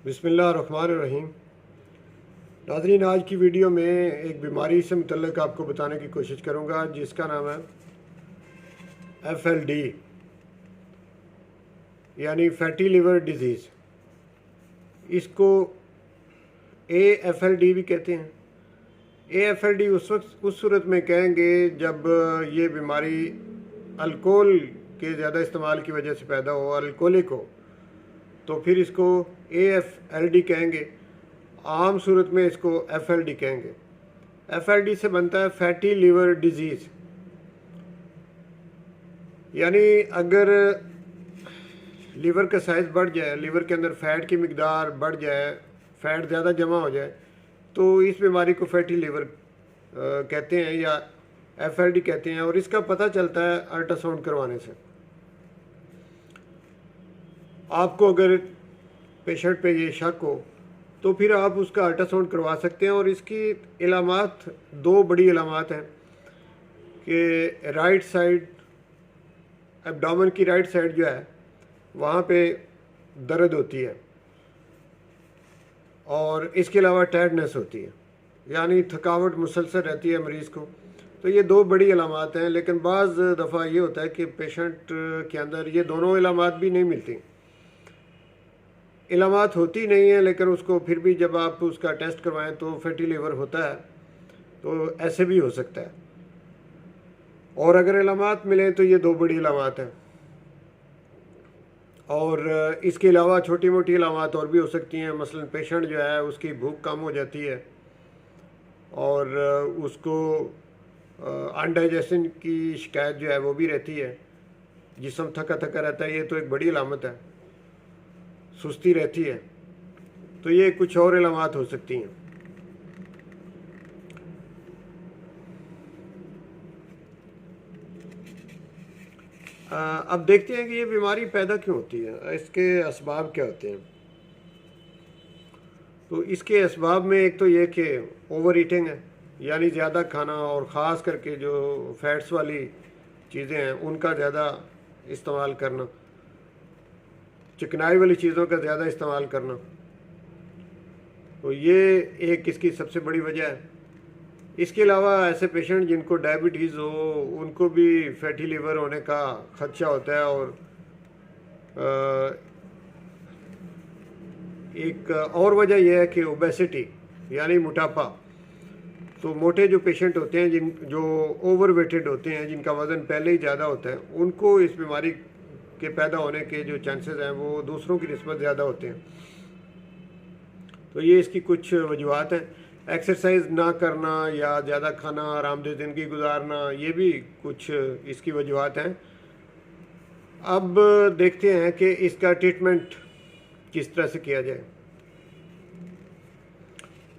बिस्मिल्लाहिर्रहमानिर्रहीम। नाज़रीन, आज की वीडियो में एक बीमारी से मुतल्लिक़ आपको बताने की कोशिश करूँगा जिसका नाम है FLD यानी फैटी लिवर डिज़ीज़। इसको AFLD भी कहते हैं। AFLD उस सूरत में कहेंगे जब ये बीमारी अल्कोहल के ज़्यादा इस्तेमाल की वजह से पैदा हो, अल्कोहलिक हो, तो फिर इसको AFLD कहेंगे। आम सूरत में इसको FLD कहेंगे। FLD से बनता है फैटी लिवर डिजीज़, यानी अगर लीवर का साइज़ बढ़ जाए, लीवर के अंदर फ़ैट की मिकदार बढ़ जाए, फ़ैट ज़्यादा जमा हो जाए, तो इस बीमारी को फैटी लिवर कहते हैं या FLD कहते हैं। और इसका पता चलता है अल्ट्रासाउंड करवाने से। आपको अगर पेशेंट पे ये शक हो तो फिर आप उसका अल्ट्रासाउंड करवा सकते हैं। और इसकी इलामात, दो बड़ी इलामात हैं कि राइट साइड, एब्डोमेन की राइट साइड जो है वहाँ पे दर्द होती है, और इसके अलावा टायर्डनेस होती है, यानी थकावट मुसलसल रहती है मरीज़ को। तो ये दो बड़ी इलामात हैं। लेकिन बाज़ दफ़ा ये होता है कि पेशेंट के अंदर ये दोनों इलामात भी नहीं मिलती, इलामात होती नहीं है, लेकिन उसको फिर भी जब आप उसका टेस्ट करवाएं तो फैटी लिवर होता है। तो ऐसे भी हो सकता है। और अगर इलामात मिले तो ये दो बड़ी इलामात हैं। और इसके अलावा छोटी मोटी इलामात और भी हो सकती हैं। मसलन पेशेंट जो है उसकी भूख कम हो जाती है और उसको अनडाइजेशन की शिकायत जो है वो भी रहती है, जिस्म थका थका रहता है, ये तो एक बड़ी इलामत है। सुस्ती रहती है, तो ये कुछ और इलामात हो सकती हैं। अब देखते हैं कि ये बीमारी पैदा क्यों होती है, इसके असबाब क्या होते हैं। तो इसके असबाब में एक तो ये कि ओवर ईटिंग है, यानी ज़्यादा खाना, और ख़ास करके जो फैट्स वाली चीज़ें हैं उनका ज़्यादा इस्तेमाल करना, चिकनाई वाली चीज़ों का ज़्यादा इस्तेमाल करना, तो ये एक इसकी सबसे बड़ी वजह है। इसके अलावा ऐसे पेशेंट जिनको डायबिटीज़ हो उनको भी फैटी लिवर होने का ख़दशा होता है। और एक और वजह यह है कि ओबेसिटी यानी मोटापा। तो मोटे जो पेशेंट होते हैं, जो ओवर वेटेड होते हैं, जिनका वज़न पहले ही ज़्यादा होता है, उनको इस बीमारी के पैदा होने के जो चांसेस हैं वो दूसरों की निस्बत ज़्यादा होते हैं। तो ये इसकी कुछ वजूहत हैं। एक्सरसाइज ना करना या ज़्यादा खाना, आरामदेह ज़िंदगी गुजारना, ये भी कुछ इसकी वजूहत हैं। अब देखते हैं कि इसका ट्रीटमेंट किस तरह से किया जाए।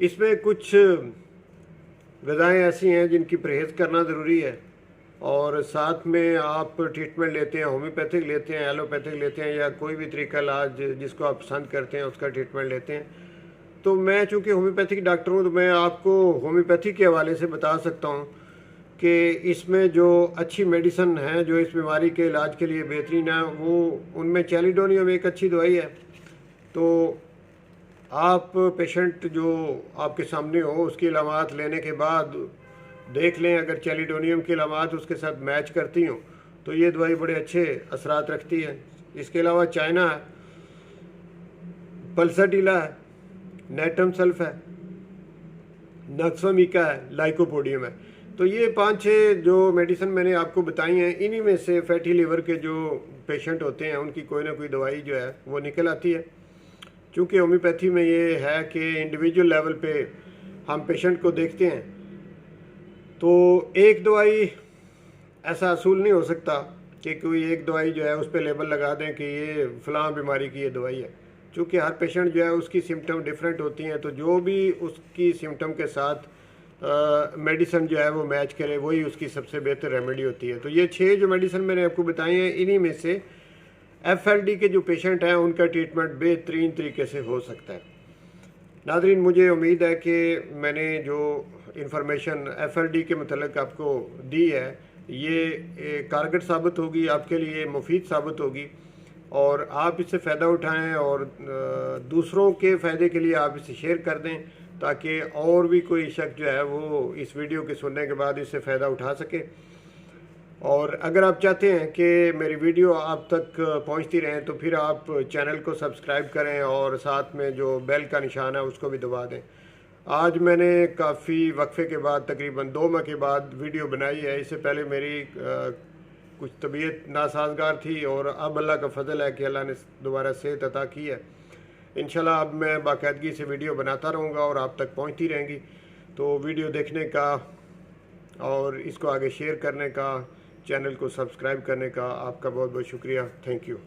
इसमें कुछ ग़िज़ाएँ ऐसी हैं जिनकी परहेज़ करना ज़रूरी है, और साथ में आप ट्रीटमेंट लेते हैं, होम्योपैथिक लेते हैं, एलोपैथिक लेते हैं, या कोई भी तरीका इलाज जिसको आप पसंद करते हैं उसका ट्रीटमेंट लेते हैं। तो मैं चूँकि होम्योपैथिक डॉक्टर हूँ तो मैं आपको होम्योपैथी के हवाले से बता सकता हूँ कि इसमें जो अच्छी मेडिसिन हैं जो इस बीमारी के इलाज के लिए बेहतरीन है, वो उनमें चैलिडोनियम एक अच्छी दवाई है। तो आप पेशेंट जो आपके सामने हो उसकी इलामात लेने के बाद देख लें, अगर चैलिडोनियम की इलामात उसके साथ मैच करती हों तो ये दवाई बड़े अच्छे असरात रखती है। इसके अलावा चाइना है, पल्साटीला है, नेटम सल्फ है, नक्सोमिका है, लाइकोपोडियम है। तो ये 5-6 जो मेडिसिन मैंने आपको बताई हैं, इन्हीं में से फैटी लिवर के जो पेशेंट होते हैं उनकी कोई ना कोई दवाई जो है वो निकल आती है। चूँकि होम्योपैथी में ये है कि इंडिविजुअल लेवल पे हम पेशेंट को देखते हैं, तो एक दवाई ऐसा असूल नहीं हो सकता कि कोई एक दवाई जो है उस पर लेबल लगा दें कि ये फ़लाँ बीमारी की ये दवाई है। चूँकि हर पेशेंट जो है उसकी सिम्टम डिफरेंट होती हैं, तो जो भी उसकी सिम्टम के साथ मेडिसिन जो है वो मैच करे वही उसकी सबसे बेहतर रेमेडी होती है। तो ये 6 जो मेडिसिन मैंने आपको बताई हैं, इन्हीं में से FLD के जो पेशेंट हैं उनका ट्रीटमेंट बेहतरीन तरीके से हो सकता है। नाज़रीन, मुझे उम्मीद है कि मैंने जो इंफॉर्मेशन FLD के मतलब आपको दी है ये कारगर साबित होगी, आपके लिए मुफीद साबित होगी। और आप इससे फ़ायदा उठाएं और दूसरों के फ़ायदे के लिए आप इसे शेयर कर दें ताकि और भी कोई शख्स जो है वो इस वीडियो के सुनने के बाद इससे फ़ायदा उठा सके। और अगर आप चाहते हैं कि मेरी वीडियो आप तक पहुंचती रहें तो फिर आप चैनल को सब्सक्राइब करें और साथ में जो बेल का निशान है उसको भी दबा दें। आज मैंने काफ़ी वक्फे के बाद तकरीबन 2 माह के बाद वीडियो बनाई है। इससे पहले मेरी कुछ तबीयत नासाजगार थी और अब अल्लाह का फ़ज़ल है कि अल्लाह ने दोबारा सेहत अता की है। इंशाल्लाह अब मैं बाकायदगी से वीडियो बनाता रहूँगा और आप तक पहुँचती रहेंगी। तो वीडियो देखने का और इसको आगे शेयर करने का, चैनल को सब्सक्राइब करने का आपका बहुत बहुत शुक्रिया। Thank you.